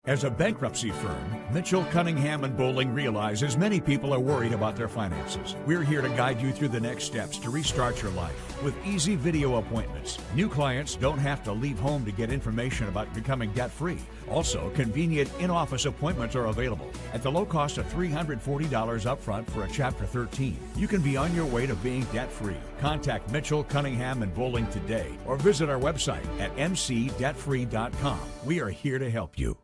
As a bankruptcy firm, Mitchell, Cunningham, and Bowling realizes many people are worried about their finances. We're here to guide you through the next steps to restart your life with easy video appointments. New clients don't have to leave home to get information about becoming debt-free. Also, convenient in-office appointments are available at the low cost of $340 upfront for a Chapter 13. You can be on your way to being debt-free. Contact Mitchell, Cunningham, and Bowling today or visit our website at mcdebtfree.com. We are here to help you.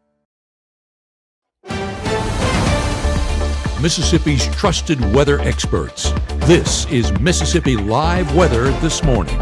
Mississippi's trusted weather experts. This is Mississippi Live Weather This Morning.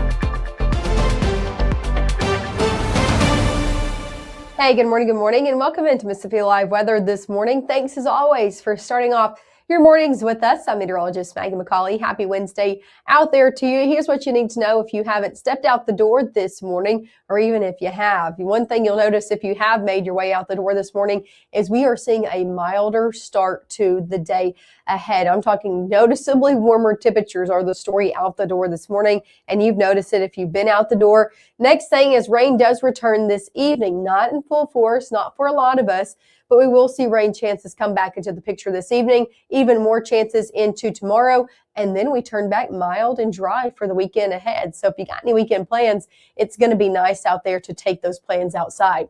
Hey, good morning, and welcome into Mississippi Live Weather This Morning. Thanks as always for starting off your mornings with us. I'm meteorologist Maggye. Happy Wednesday out there to you. Here's what you need to know if you haven't stepped out the door this morning, or even if you have. One thing you'll notice if you have made your way out the door this morning is we are seeing a milder start to the day ahead. I'm talking noticeably warmer temperatures are the story out the door this morning, and you've noticed it if you've been out the door. Next thing is rain does return this evening, not in full force, not for a lot of us, but we will see rain chances come back into the picture this evening, even more chances into tomorrow, and then we turn back mild and dry for the weekend ahead. So if you got any weekend plans, it's going to be nice out there to take those plans outside.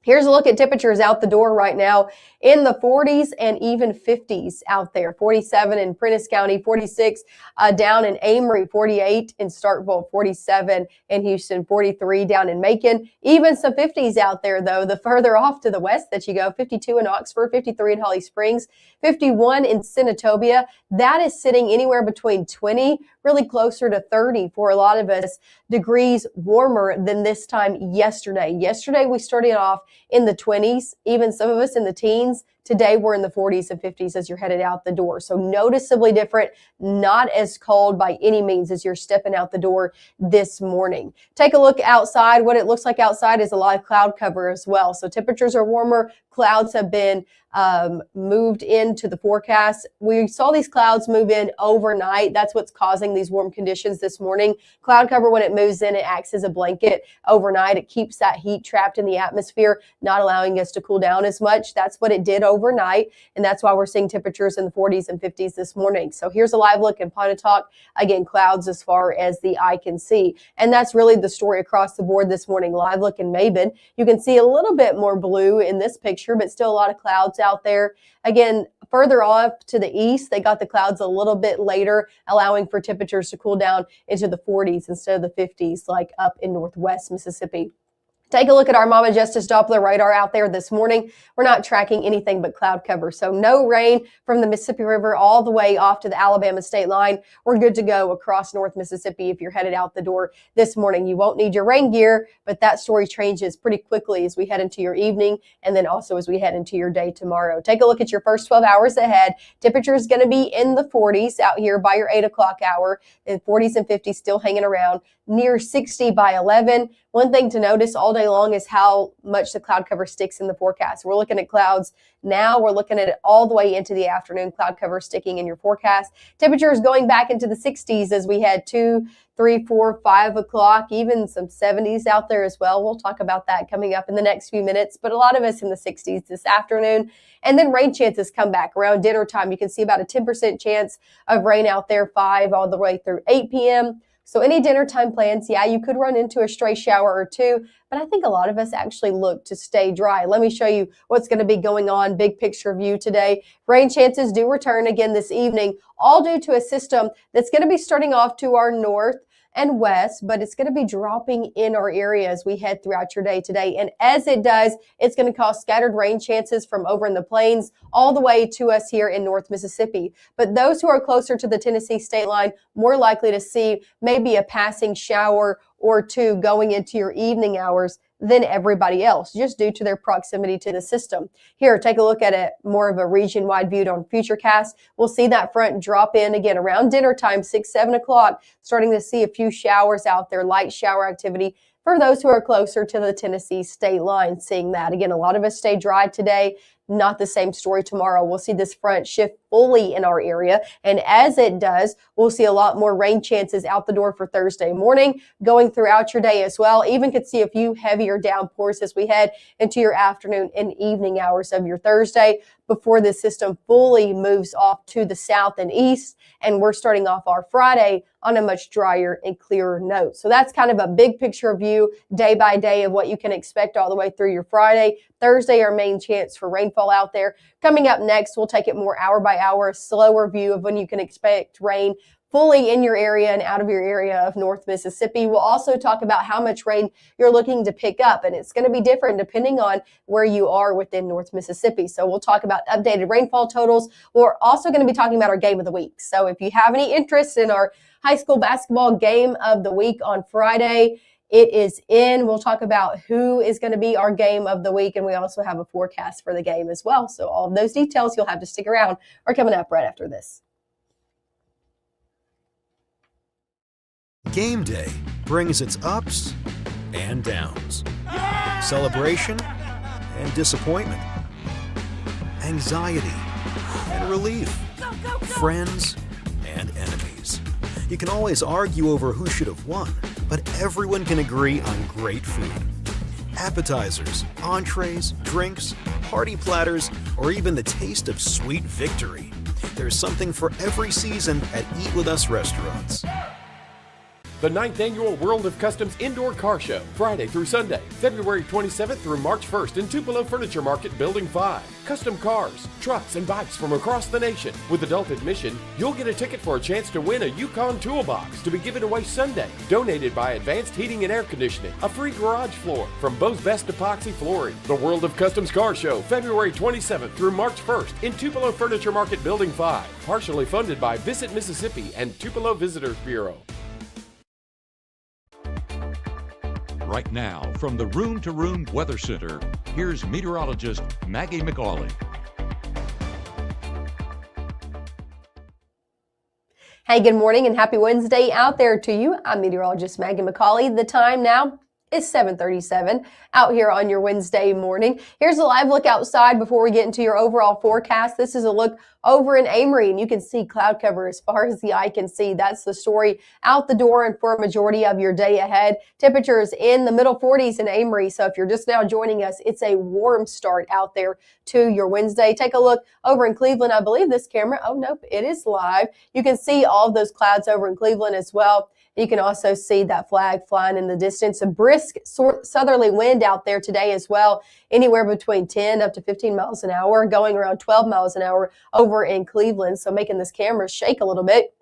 Here's a look at temperatures out the door right now in the 40s and even 50s out there. 47 in Prentiss County, 46 down in Amory, 48 in Starkville, 47 in Houston, 43 down in Macon. Even some 50s out there, though, the further off to the west that you go. 52 in Oxford, 53 in Holly Springs, 51 in Senatobia. That is sitting anywhere between 20, really closer to 30 for a lot of us, degrees warmer than this time yesterday. Yesterday, we started off in the 20s, even some of us in the teens. Today, we're in the 40s and 50s as you're headed out the door. So noticeably different, not as cold by any means as you're stepping out the door this morning. Take a look outside. What it looks like outside is a lot of cloud cover as well. So temperatures are warmer. Clouds have been moved into the forecast. We saw these clouds move in overnight. That's what's causing these warm conditions this morning. Cloud cover, when it moves in, it acts as a blanket overnight. It keeps that heat trapped in the atmosphere, not allowing us to cool down as much. That's what it did overnight, and that's why we're seeing temperatures in the 40s and 50s this morning. So here's a live look in Pontotoc. Again, clouds as far as the eye can see. And that's really the story across the board this morning. Live look in Maben. You can see a little bit more blue in this picture, but still a lot of clouds out there. Again, further off to the east, they got the clouds a little bit later, allowing for temperatures to cool down into the 40s instead of the 50s, like up in northwest Mississippi. Take a look at our Mama Justice Doppler radar out there this morning. We're not tracking anything but cloud cover. So no rain from the Mississippi River all the way off to the Alabama state line. We're good to go across North Mississippi if you're headed out the door this morning. You won't need your rain gear, but that story changes pretty quickly as we head into your evening and then also as we head into your day tomorrow. Take a look at your first 12 hours ahead. Temperature is going to be in the 40s out here by your 8 o'clock hour, and 40s and 50s still hanging around, near 60 by 11. One thing to notice all day long is how much the cloud cover sticks in the forecast. We're looking at clouds now. We're looking at it all the way into the afternoon, cloud cover sticking in your forecast. Temperatures going back into the 60s as we head 2, 3, 4, 5 o'clock, even some 70s out there as well. We'll talk about that coming up in the next few minutes, but a lot of us in the 60s this afternoon. And then rain chances come back around dinner time. You can see about a 10% chance of rain out there, 5 all the way through 8 p.m. So any dinner time plans, yeah, you could run into a stray shower or two, but I think a lot of us actually look to stay dry. Let me show you what's going to be going on, big picture view today. Rain chances do return again this evening, all due to a system that's going to be starting off to our north and west, but it's going to be dropping in our area as we head throughout your day today. And as it does, it's going to cause scattered rain chances from over in the plains all the way to us here in North Mississippi. But those who are closer to the Tennessee state line, more likely to see maybe a passing shower or two going into your evening hours than everybody else, just due to their proximity to the system. Here, take a look at it, more of a region-wide view on Futurecast. We'll see that front drop in again around dinner time, 6, 7 o'clock, starting to see a few showers out there, light shower activity for those who are closer to the Tennessee state line, seeing that. Again, a lot of us stay dry today. Not the same story tomorrow. We'll see this front shift fully in our area. And as it does, we'll see a lot more rain chances out the door for Thursday morning, going throughout your day as well. Even could see a few heavier downpours as we head into your afternoon and evening hours of your Thursday before the system fully moves off to the south and east. And we're starting off our Friday on a much drier and clearer note. So that's kind of a big picture view day by day of what you can expect all the way through your Friday. Thursday, our main chance for rainfall out there. Coming up next, we'll take it more hour by hour, slower view of when you can expect rain fully in your area and out of your area of North Mississippi. We'll also talk about how much rain you're looking to pick up, and it's going to be different depending on where you are within North Mississippi. So we'll talk about updated rainfall totals. We're also going to be talking about our game of the week. So if you have any interest in our high school basketball game of the week on Friday, it is in. We'll talk about who is going to be our game of the week, and we also have a forecast for the game as well. So all of those details you'll have to stick around are coming up right after this. Game day brings its ups and downs, celebration and disappointment, anxiety and relief, friends and enemies. You can always argue over who should have won, but everyone can agree on great food. Appetizers, entrees, drinks, party platters, or even the taste of sweet victory. There's something for every season at Eat With Us restaurants. The 9th Annual World of Customs Indoor Car Show, Friday through Sunday, February 27th through March 1st in Tupelo Furniture Market, Building 5. Custom cars, trucks, and bikes from across the nation. With adult admission, you'll get a ticket for a chance to win a Yukon Toolbox to be given away Sunday. Donated by Advanced Heating and Air Conditioning, a free garage floor from Bo's Best Epoxy Flooring. The World of Customs Car Show, February 27th through March 1st in Tupelo Furniture Market, Building 5. Partially funded by Visit Mississippi and Tupelo Visitors Bureau. Right now, from the Room to Room Weather Center, here's meteorologist Maggye McCauley. Hey, good morning and happy Wednesday out there to you. I'm meteorologist Maggye McCauley. The time now is 7:37 out here on your Wednesday morning. Here's a live look outside before we get into your overall forecast. This is a look over in Amory, and you can see cloud cover as far as the eye can see. That's the story out the door and for a majority of your day ahead. Temperatures in the middle 40s in Amory. So if you're just now joining us, it's a warm start out there to your Wednesday. Take a look over in Cleveland. I believe this camera, oh nope, it is live. You can see all of those clouds over in Cleveland as well. You can also see that flag flying in the distance. A brisk southerly wind out there today as well, anywhere between 10 up to 15 miles an hour, going around 12 miles an hour over in Cleveland. So making this camera shake a little bit.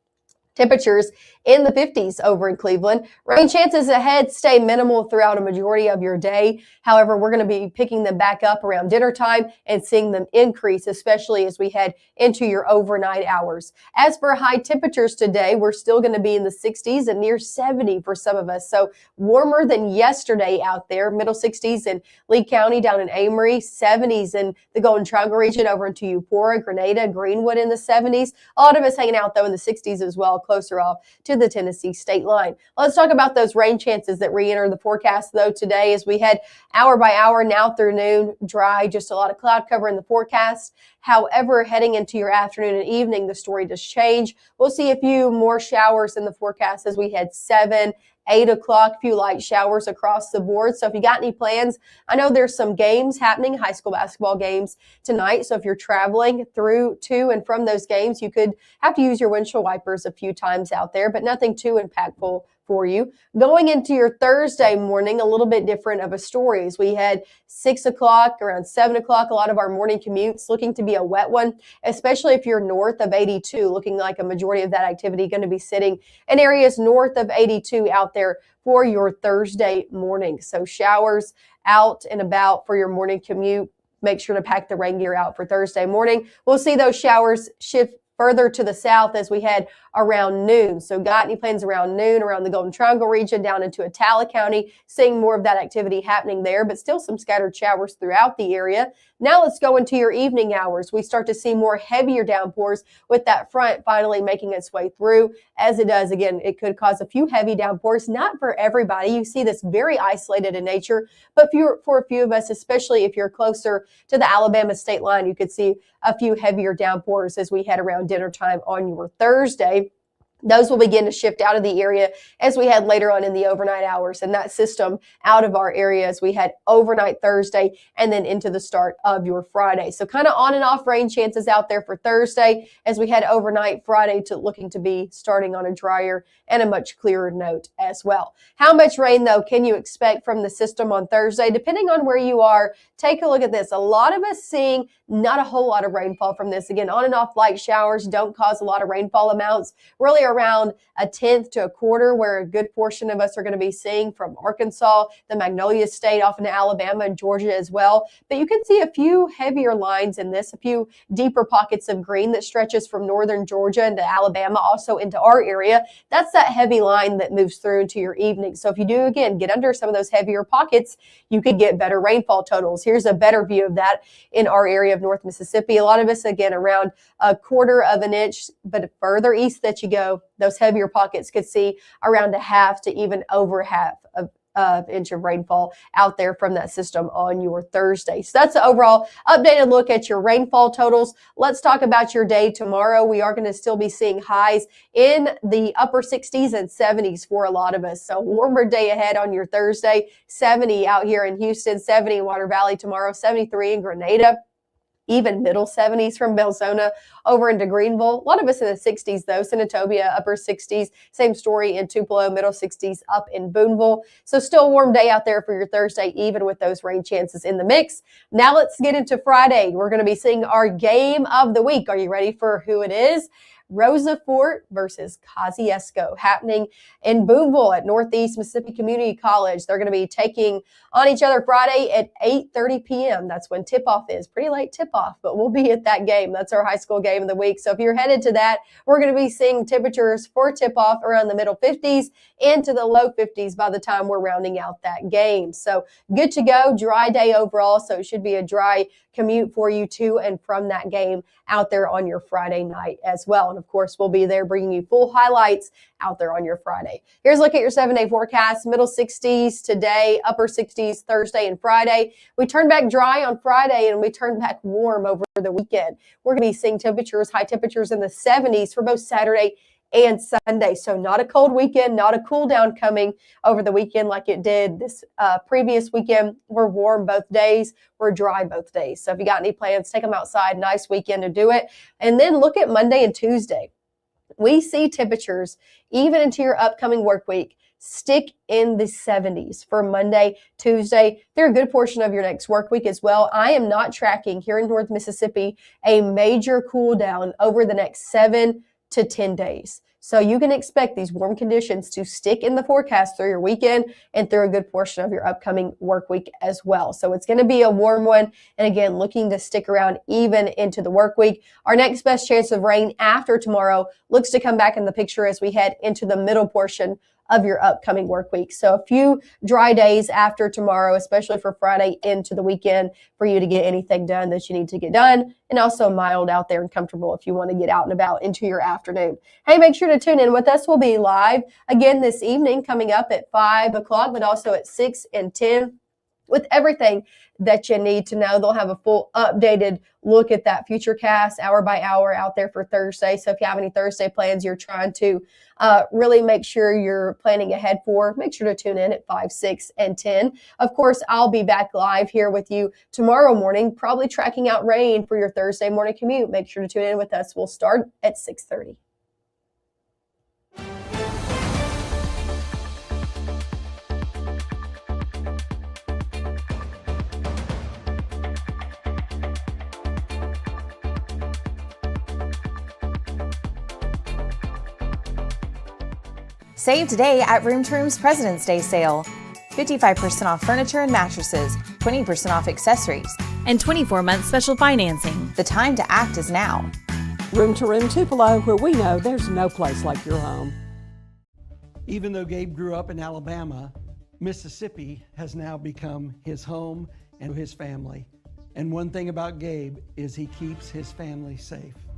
Temperatures in the 50s over in Cleveland. Rain chances ahead stay minimal throughout a majority of your day. However, we're going to be picking them back up around dinner time and seeing them increase, especially as we head into your overnight hours. As for high temperatures today, we're still going to be in the 60s and near 70 for some of us. So warmer than yesterday out there, middle 60s in Lee County down in Amory, 70s in the Golden Triangle region over into Eupora, Grenada, Greenwood in the 70s. A lot of us hanging out though in the 60s as well, closer off to the Tennessee state line. Let's talk about those rain chances that re-enter the forecast though today as we head hour by hour now through noon. Dry, just a lot of cloud cover in the forecast. However, heading into your afternoon and evening, the story does change. We'll see a few more showers in the forecast as we head 7, 8 o'clock, a few light showers across the board. So if you got any plans, I know there's some games happening, high school basketball games tonight. So if you're traveling through to and from those games, you could have to use your windshield wipers a few times out there, but nothing too impactful for you. Going into your Thursday morning, a little bit different of a story as we had 6 o'clock, around 7 o'clock, a lot of our morning commutes looking to be a wet one, especially if you're north of 82, looking like a majority of that activity going to be sitting in areas north of 82 out there for your Thursday morning. So showers out and about for your morning commute. Make sure to pack the rain gear out for Thursday morning. We'll see those showers shift further to the south as we head around noon. So got any plans around noon, around the Golden Triangle region, down into Attala County, seeing more of that activity happening there, but still some scattered showers throughout the area. Now let's go into your evening hours. We start to see more heavier downpours with that front finally making its way through. As it does, again, it could cause a few heavy downpours, not for everybody. You see this very isolated in nature, but for a few of us, especially if you're closer to the Alabama state line, you could see a few heavier downpours as we head around dinner time on your Thursday. Those will begin to shift out of the area as we head later on in the overnight hours, and that system out of our area as we head overnight Thursday and then into the start of your Friday. So kind of on and off rain chances out there for Thursday as we head overnight Friday to looking to be starting on a drier and a much clearer note as well. How much rain, though, can you expect from the system on Thursday? Depending on where you are, take a look at this. A lot of us seeing not a whole lot of rainfall from this. Again, on and off light showers don't cause a lot of rainfall amounts. Really around a tenth to a quarter, where a good portion of us are going to be seeing from Arkansas, the Magnolia State, off into Alabama and Georgia as well. But you can see a few heavier lines in this, a few deeper pockets of green that stretches from northern Georgia into Alabama, also into our area. That's that heavy line that moves through into your evening. So if you do, again, get under some of those heavier pockets, you could get better rainfall totals. Here's a better view of that in our area of North Mississippi. A lot of us, again, around a quarter of an inch, but further east that you go, those heavier pockets could see around a half to even over half of inch of rainfall out there from that system on your Thursday. So that's the overall updated look at your rainfall totals. Let's talk about your day tomorrow. We are going to still be seeing highs in the upper 60s and 70s for a lot of us. So warmer day ahead on your Thursday. 70 out here in Houston, 70 in Water Valley tomorrow, 73 in Grenada. Even middle 70s from Belzona over into Greenville. A lot of us in the 60s, though. Senatobia, upper 60s. Same story in Tupelo, middle 60s up in Booneville. So still a warm day out there for your Thursday, even with those rain chances in the mix. Now let's get into Friday. We're going to be seeing our game of the week. Are you ready for who it is? Rosa Fort versus Kosciuszko, happening in Booneville at Northeast Mississippi Community College. They're going to be taking on each other Friday at 8:30 p.m. That's when tip-off is. Pretty late tip-off, but we'll be at that game. That's our high school game of the week. So if you're headed to that, we're going to be seeing temperatures for tip-off around the middle 50s into the low 50s by the time we're rounding out that game. So good to go. Dry day overall, so it should be a dry commute for you to and from that game out there on your Friday night as well. And of course, we'll be there bringing you full highlights out there on your Friday. Here's a look at your 7-day forecast. Middle 60s today, upper 60s Thursday and Friday. We turn back dry on Friday and we turn back warm over the weekend. We're going to be seeing temperatures, high temperatures in the 70s for both Saturday and Sunday. So not a cold weekend, not a cool down coming over the weekend like it did this previous weekend. We're warm both days. We're dry both days. So if you got any plans, take them outside. Nice weekend to do it. And then look at Monday and Tuesday. We see temperatures even into your upcoming work week stick in the 70s for Monday, Tuesday. They're a good portion of your next work week as well. I am not tracking here in North Mississippi a major cool down over the next 7 to 10 days. So you can expect these warm conditions to stick in the forecast through your weekend and through a good portion of your upcoming work week as well. So it's going to be a warm one. And again, looking to stick around even into the work week. Our next best chance of rain after tomorrow looks to come back in the picture as we head into the middle portion of your upcoming work week. So a few dry days after tomorrow, especially for Friday into the weekend, for you to get anything done that you need to get done, and also mild out there and comfortable if you want to get out and about into your afternoon. Hey, make sure to tune in with us. We'll be live again this evening coming up at 5 o'clock, but also at 6 and 10 with everything that you need to know. They'll have a full updated look at that future cast hour by hour out there for Thursday. So if you have any Thursday plans you're trying to really make sure you're planning ahead for, make sure to tune in at 5, 6, and 10. Of course, I'll be back live here with you tomorrow morning, probably tracking out rain for your Thursday morning commute. Make sure to tune in with us. We'll start at 6:30. Save today at Room to Room's President's Day sale. 55% off furniture and mattresses, 20% off accessories, and 24-month special financing. The time to act is now. Room to Room Tupelo, where we know there's no place like your home. Even though Gabe grew up in Alabama, Mississippi has now become his home and his family. And one thing about Gabe is he keeps his family safe.